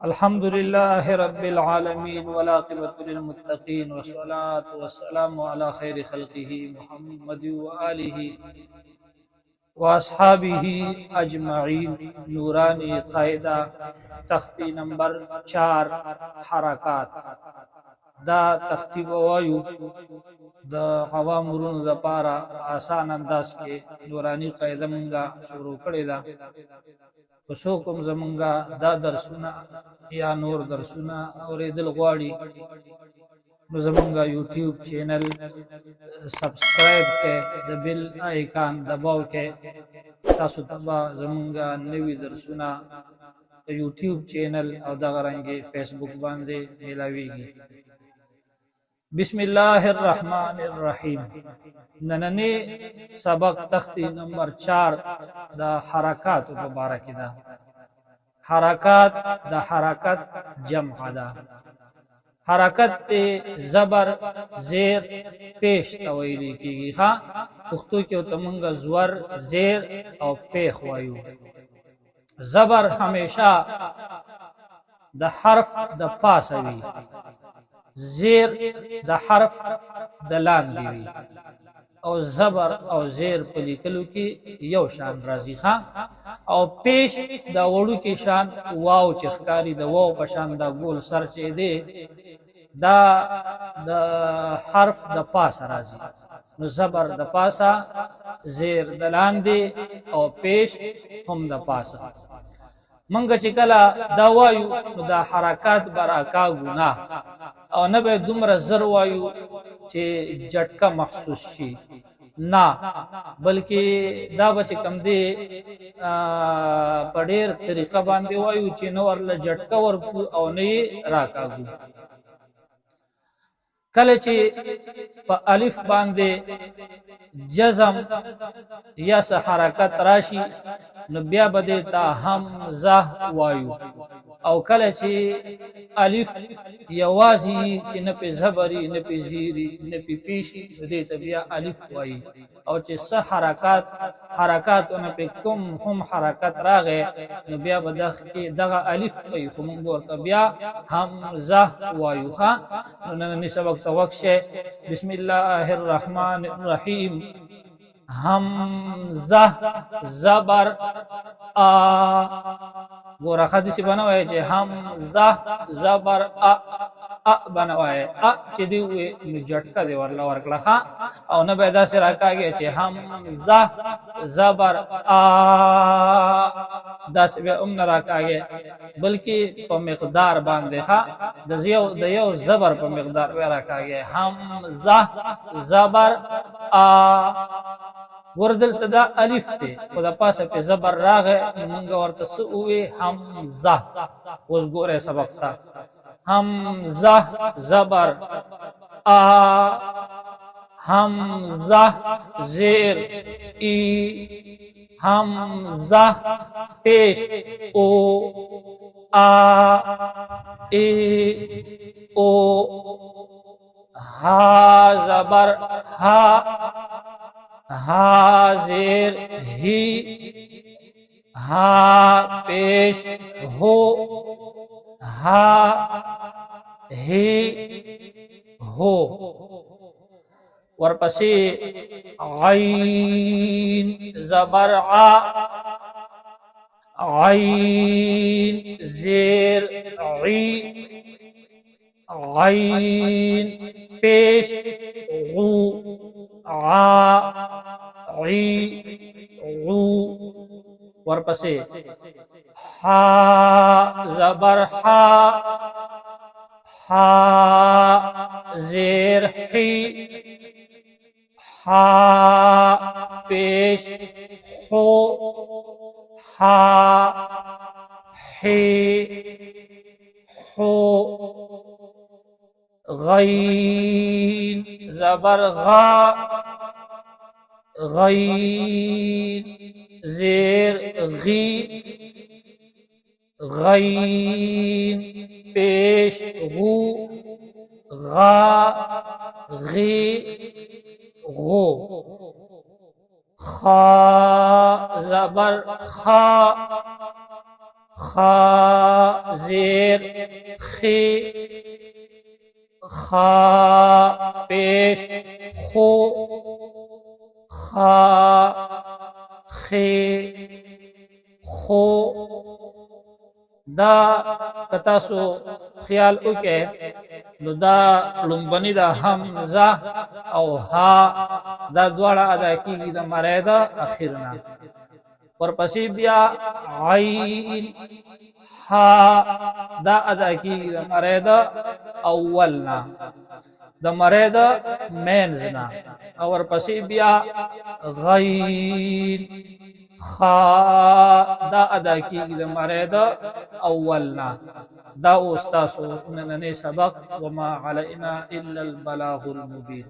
الحمد لله رب العالمين والعاقبة للمتقين والصلاة والسلام على خير خلقه محمد وآله وأصحابه أجمعين. نورانی قاعدہ تختی نمبر 4 حرکات. دا تختی وایو د عوام ورونو د پاره آسان انداز کې نورانی قاعده مونږه شروع کړې ده. وسو کوم زمونږه دا درسونه یا نور درسونه اوریدل غواړي نو زمونږه یوټیوب چینل سبسکرایب کې د بیل آیکان دباو کې تاسو ته زمونږه نوی درسونه په یوټیوب چینل او دغه رنګه فیسبوک باندې ملاويږي. بسم الله الرحمن الرحیم. نننی سبق تختی نمبر 4 د حرکات مبارک ده. حرکات د حرکت جمع ده. حرکت زبر زیر پیش تویلی کیږي. ها پښتو کې تمنګ زور زیر او پیخ وایو. زبر همیشه د حرف د پاسه وي، زیر د حرف د لاندې وي، او زبر او زیر په لیکلو کې یو شان راځي. ها او پیش دا وړو کې شان واو چې ښکاری د واو په شان دا ګول سر چې دی دا د حرف د پاسه راځي. نو زبر د پاسه، زیر د لاندې او پیش هم د پاسه. منګه چې کله دا وایو نو دا حرکات براکا ګناه او نه به دومره زر وایو چې جټکا محسوس شي، نه بلکې دا به چې کم دی په ډېر طریقه باندې وایو چې نو ورله جټکا ورکو او نه راکاږو. کله چې په الف باندې جزم یا س حرکت راشي نو بیا بده تا همزه وایو، او کله چې الف یوازي چې نه په زبري نه په زیری نه په پیشي دې ته بیا الف وایي. او چې س حرکات نه په کوم هم حرکت راغې نو بیا بدخ کې دغه الف وایي، خو موږ ورته بیا همزه وایو. ها نن سبق توقشه. بسم الله الرحمن الرحیم. همزه زبر ا ګوره حدیث بنوي چې همزه زبر ا بنوي ا چې دی نو جټکا دی ورلا ورکړه او نه پیدا سره راکاږي چې همزه زبر ا داس به نه راکاږي بلکې په مقدار باندې ښه د یو زبر په مقدار به راکاږي. همزه زبر ا وردل تدا الف ته او د پاسه په زبر راغې مونږ ورته سوې همزه. اوس ګوره سبق تا همزه زبر ا، همزه زیر ای، همزه پیش او ا ای او، ها زبر ها، ها زیر ہی، ها پیش ہو، ها ہی ہو. ورپسی عین زبر ع، عین زیر عی، عین پیش غو، عا عی غو. ورپسې حا زبر حا، حا زیر حی، حا پیش خو، حا حی خو. غین زبر غا، غین زیر غی، غین پیش غو، غا غی غو. خا زبر خا، خا زیر خی خا پیش خو خا خی خو دا کتاسو خیال وکې نو دا لومبني دا حمزه او ها دا دواړه ادا کیږي د مړې د اخرنا ورپسې بیا عین ها دا ادا کیږي د مړې د اولنا د مړې د مینزنا او ورپسې بیا غین خا دا ادا کیږي د مړې د اولنا دا اوس تاسو نننې سبق وما علینا الا البلاغ المبین